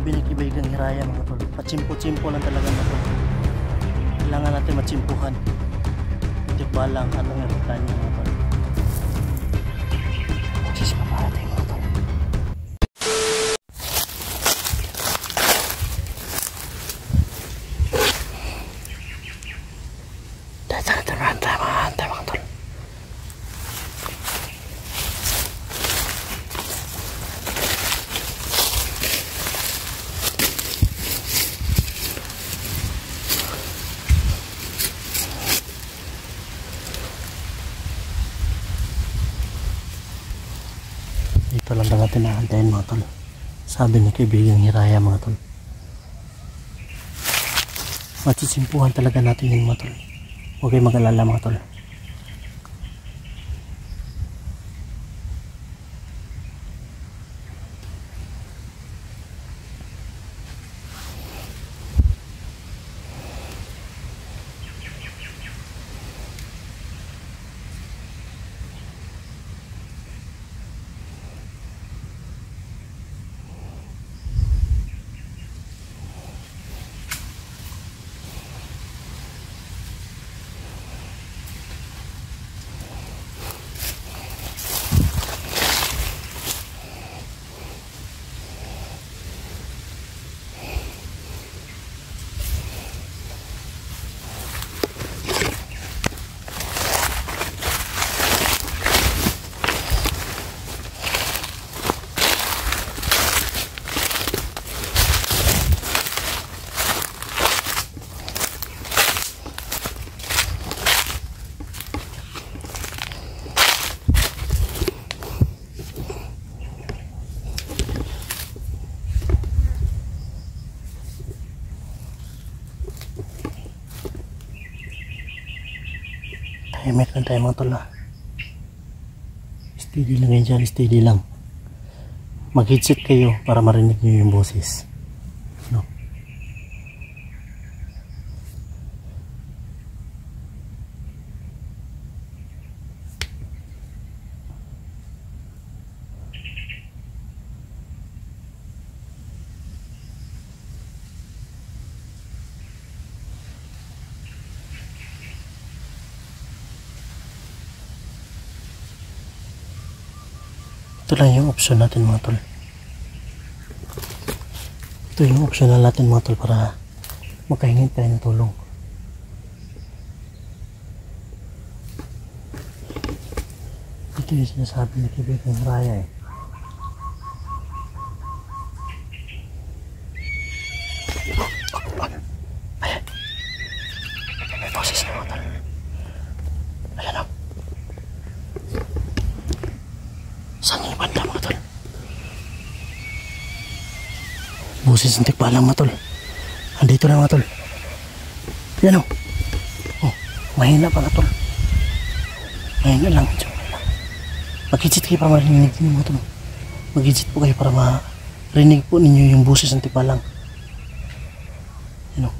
Sabi ni Kibaigang Hiraya mga tol, pachimpo-chimpo lang talaga mga tol. Kailangan natin machimpuhan. Tikbalang at ang nabutan niya mga tol. Magsisipa para tayo mga tol. Hantay mga tol. Dito lang natin nahantayin mga tol. Sabi ni Kaibigang Hiraya mga tol, matsisimpuhan talaga natin yun mga tol. Huwag kayong mag-alala mga tol. Tahimik lang tayo mga tol ha. Steady lang yan dyan, steady lang. Mag-headset kayo para marinig nyo yung boses. No? Ito lang yung option natin mga tol. Ito yung option natin mga tol para makahingi tayo ng tulong. Ito yung sinasabi ni Kaibigang Hiraya eh. Ayan. May boses na mga tol. Ayan o. Saan yung banda mga tol? Busis ng tikbalang mga tol. Andito na mga tol. Yan o. Oh, mahina pa mga tol. Mahina lang. Mag-hidsit kayo para marinig ninyo mga tol. Mag-hidsit po kayo para marinig po ninyo yung busis ng tikbalang. Yan o.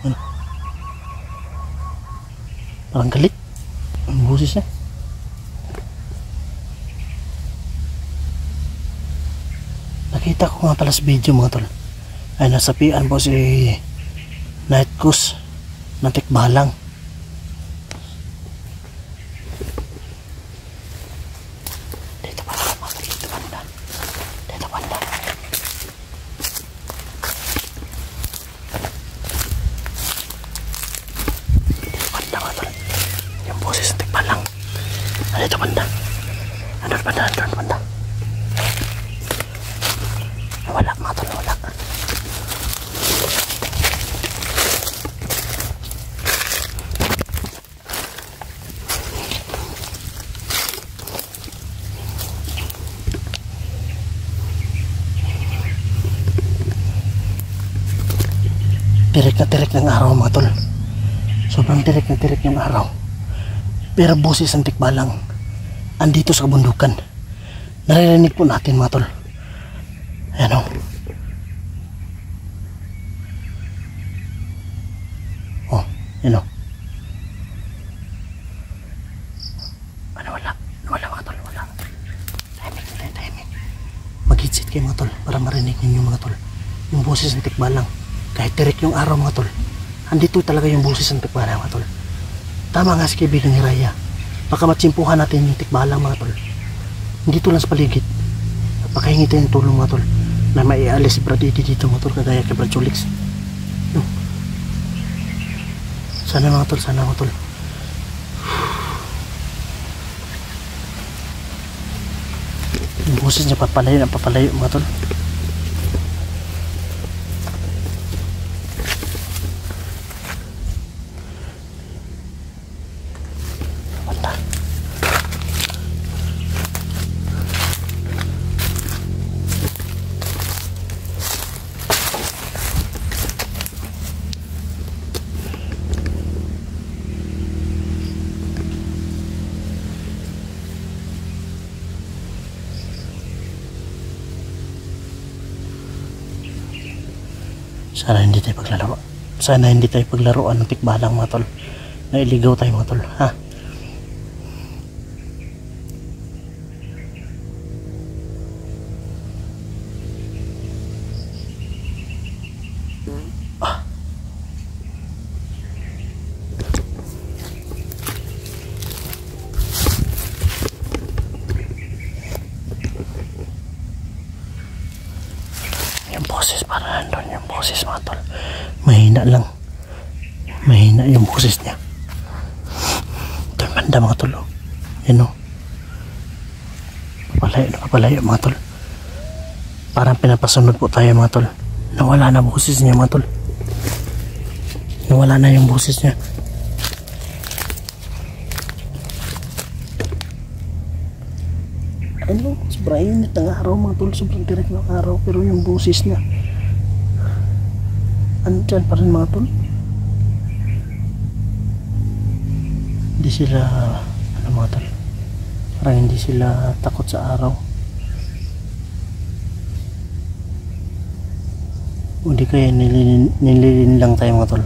Ano? Parang galit ang boses niya. Nakita ko nga pala sa video mga tol ay nasapian po si Night Goose ng tikbalang. Dito pa lang mga tol, dito banda. Dito banda. Dito banda mga tol. Yung boses ng tikbalang. Dito banda. Andun banda, andun banda. Wala mga tol, wala. Tirik ng araw mga tol. Sobrang tirik ng araw. Pero boses ng tikbalang andito sa kabundukan. Naririnig po natin mga tol. Ayan o. Oh, yan o. Ano, wala mga tol, wala. Timing. kayo mga tol, para marinig ninyo mga tol yung boses ng tikbalang. Kahit tirik yung araw mga tol, andito talaga yung boses ng tikbalang mga tol. Tama nga si kaibigan ni Raya, baka matsimpuhan natin yung tikbalang mga tol. Hindi lang sa paligid, at pakahingi tayo ng tulong mga tol, na maialis si Brad Eddie dito mga tol, kagaya kay Brad Julix. Sana mga tol, sana mga tol. Yung boses niya papalayo mga tol. Banda. Sana hindi tayo paglalaro. Sana hindi tayo paglaruan ng tikbalang mga tol. Nailigaw tayo mga tol, ha? Yung boses para nandun yung boses mga tol. Mahina lang. Mahina yung boses niya. Ito yung banda mga tol. Yan o. Papalayo mga tol. Parang pinapasunod po tayo mga tol. Nawala na boses niya mga tol. Nawala na yung boses niya. Ano, sobrang init ng araw mga tol, sobrang tirik ng araw, pero yung boses niya andyan pa rin mga tol. Hindi sila ano mga tol, parang hindi sila takot sa araw, hindi kaya nililin lang tayo mga tol.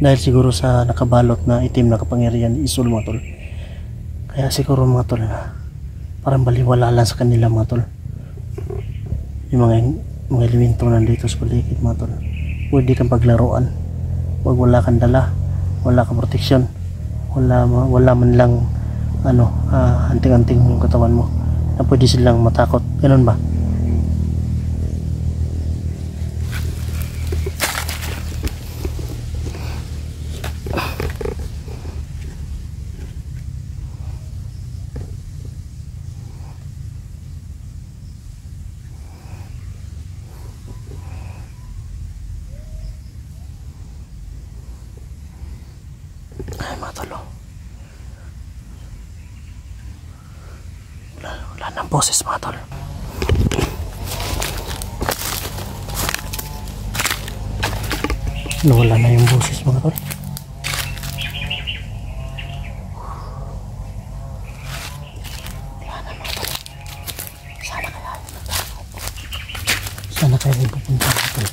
Dahil siguro sa nakabalot na itim na kapangyarihan ni Isul mga tol. Kaya siguro mga tol na parang baliwala lang sa kanila mga tol. Yung mga elemento nandito sa paligid mga tol. Pwede kang paglaruan. Huwag wala kang dala, wala kang proteksyon, wala man lang anting-anting yung katawan mo na pwede silang matakot. Ganun ba? Ay mga tol, wala nang boses mga tol. Wala na yung boses mga tol. Wala na mga tol. Sana kaya yung pupunta mga tol.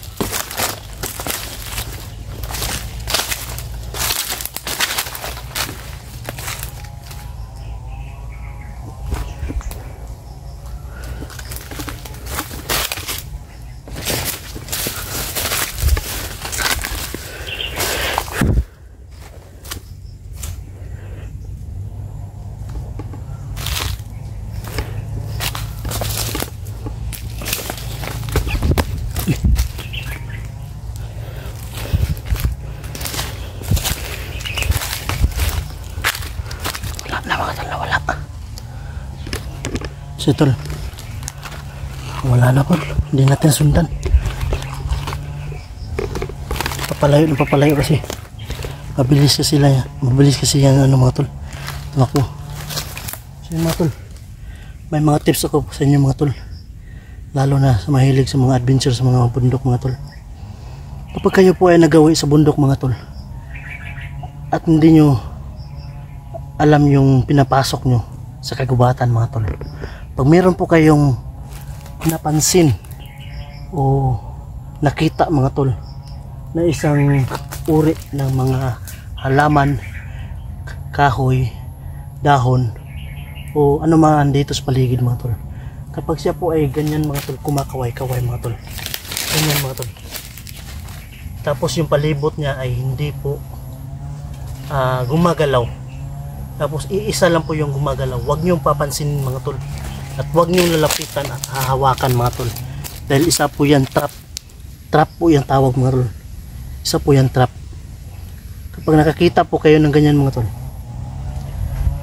So tol, wala na po, hindi natin sundan. Papalayo kasi mabilis kasi yan mga tol, tumakbo. So mga tol, may mga tips ako sa inyo mga tol, lalo na sa mahilig sa mga adventure sa mga bundok mga tol. Kapag kayo po ay nagawi sa bundok mga tol at hindi nyo alam yung pinapasok nyo sa kagubatan mga tol, pag meron po kayong napansin o nakita mga tol na isang uri ng mga halaman, kahoy, dahon o ano man dito sa paligid mga tol. Kapag siya po ay ganyan mga tol, kumakaway-kaway mga tol, ganyan mga tol, tapos yung palibot niya ay hindi po gumagalaw, tapos iisa lang po yung gumagalaw, huwag niyong papansinin mga tol, at huwag niyong lalapitan at hahawakan mga tol, dahil isa po yan trap po yung tawag mga tol, isa po yan trap. Kapag nakakita po kayo ng ganyan mga tol,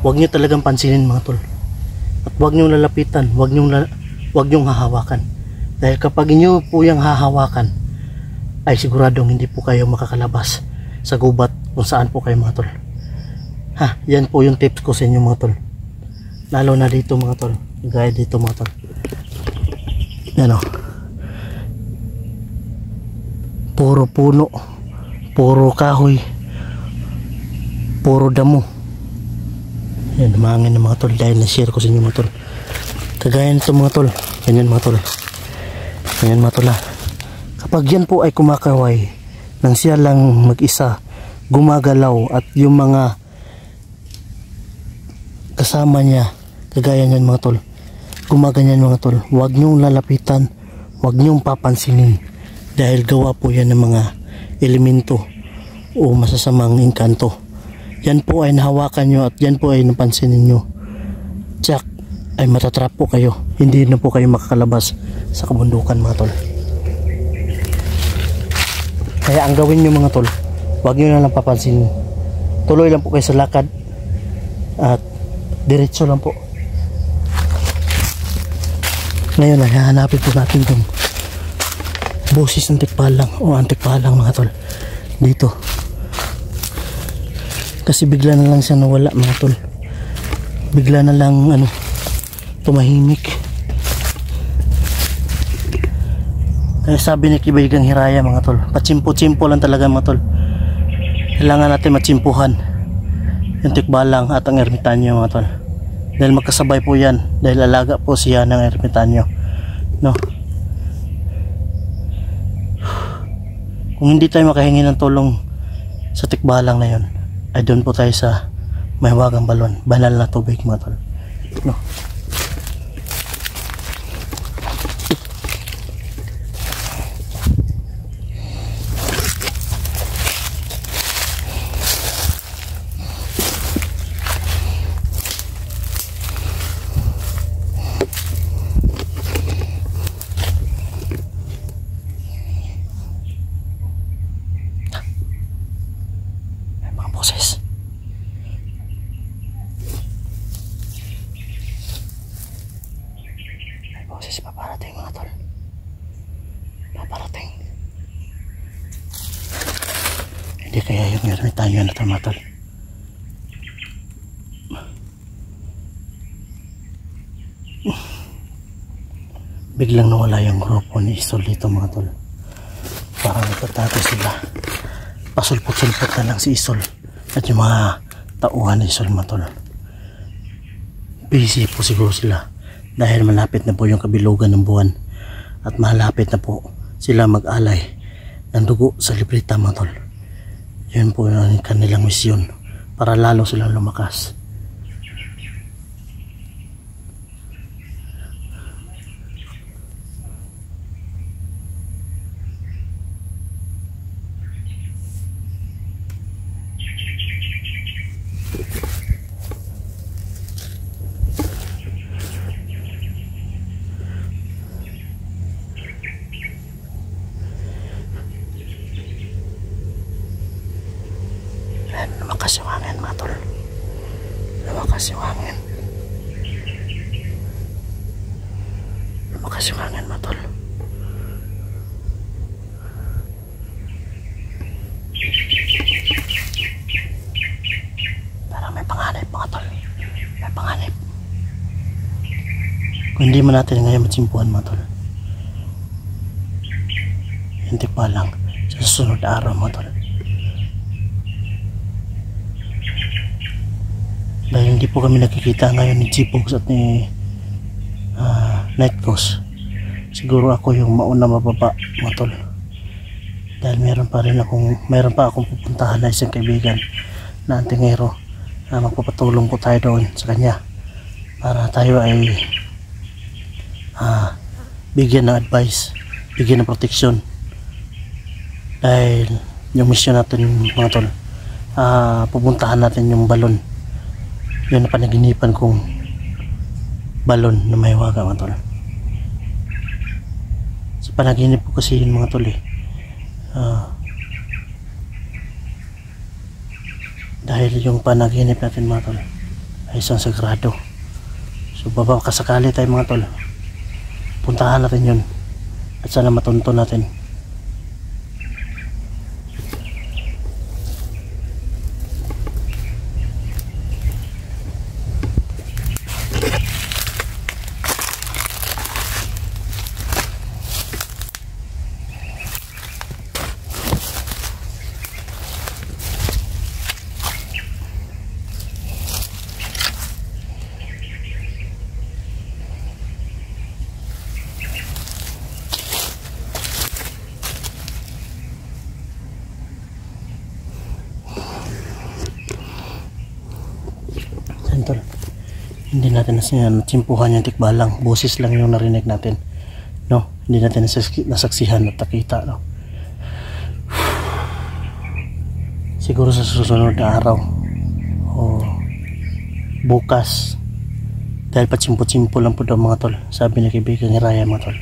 huwag niyo talagang pansinin mga tol, at huwag niyong lalapitan, huwag niyong hahawakan, dahil kapag niyo po yung hahawakan ay siguradong hindi po kayo makakalabas sa gubat kung saan po kayo mga tol. Yan po yung tips ko sa inyo mga tol, lalo na dito mga tol, gaya dito mga tol. Yan o, puro puno, puro kahoy, puro damo. Yan, dumangin ng mga tol dahil na-share ko sa inyo mga tol. Kagaya nito mga tol, ganyan mga tol, ganyan mga tol. Kapag yan po ay kumakaway nang siya lang mag-isa, gumagalaw, at yung mga kasama niya kagaya niyan mga tol, gumaganyan mga tol, huwag niyong lalapitan, huwag niyong papansinin, dahil gawa po yan ng mga elemento o masasamang engkanto. Yan po ay nahawakan nyo at yan po ay napansinin nyo, tsak ay matatrap po kayo, hindi na po kayo makakalabas sa kabundukan mga tol. Kaya ang gawin nyo mga tol, huwag nyo na lang papansinin, tuloy lang po kayo sa lakad at diretso lang po. Ngayon ay hahanapin po natin itong busis ng tikbalang o antikbalang mga tol dito, kasi bigla na lang siya nawala mga tol, bigla na lang tumahimik. Kaya sabi ni Kibaigang Hiraya mga tol, patsimpo-tsimpo lang talaga mga tol, kailangan natin matsimpuhan yung tikbalang at ang ermitanyo mga tol, dahil magkasabay po yan, dahil alaga po siya ng ermitanyo, no? Kung hindi tayo makahingi ng tulong sa tikbalang na yun, ay doon po tayo sa mahiwagang balon, banal na tubig mga tol, no? Boses. May boses paparating mga tol. Paparating. Hindi kaya yung ermitanyo na mga tol. Biglang nawala yung grupo ni Isol dito mga tol. Parang nagtatago sila. Pasulpot-sulpot na lang si Isol at yung mga tauhan ni Isol mga tol. Busy po siguro sila dahil malapit na po yung kabilugan ng buwan at malapit na po sila mag-alay ng dugo sa libreta mga tol. Yun po yung kanilang misyon para lalo silang lumakas. Lumakas yung hangin mga tol. Lumakas yung hangin. Lumakas yung hangin mga tol. Parang may panganib mga tol. May panganib. Kung hindi man natin ngayon matsimpuhan mga tol, hindi pa lang sa susunod araw mga tol. Dahil hindi po kami nakikita ngayon ni Chipogs at ni Night Ghost, siguro ako yung mauna mababa mga tol, dahil meron pa akong pupuntahan na isang kaibigan na antingero na magpapatulong po tayo doon sa kanya para tayo ay bigyan ng advice, bigyan ng protection, dahil yung mission natin mga tol, pupuntahan natin yung balon, yun na panaginipan kong balon na may waga mga tol. Sa panaginip ko kasi yun mga tol dahil yung panaginip natin mga tol ay isang sagrado. So baba kasakali tayo mga tol, puntahan natin yun at sana matunto natin. Tol, hindi natin natsimpuhan yung tikbalang, boses lang yung narinig natin, no? Hindi natin nasaksihan at nakita, no? Siguro sa susunod na araw o bukas, dahil patsimpo-tsimpo lang po daw mga tol, sabi ni kaibigan ni Raya mga tol.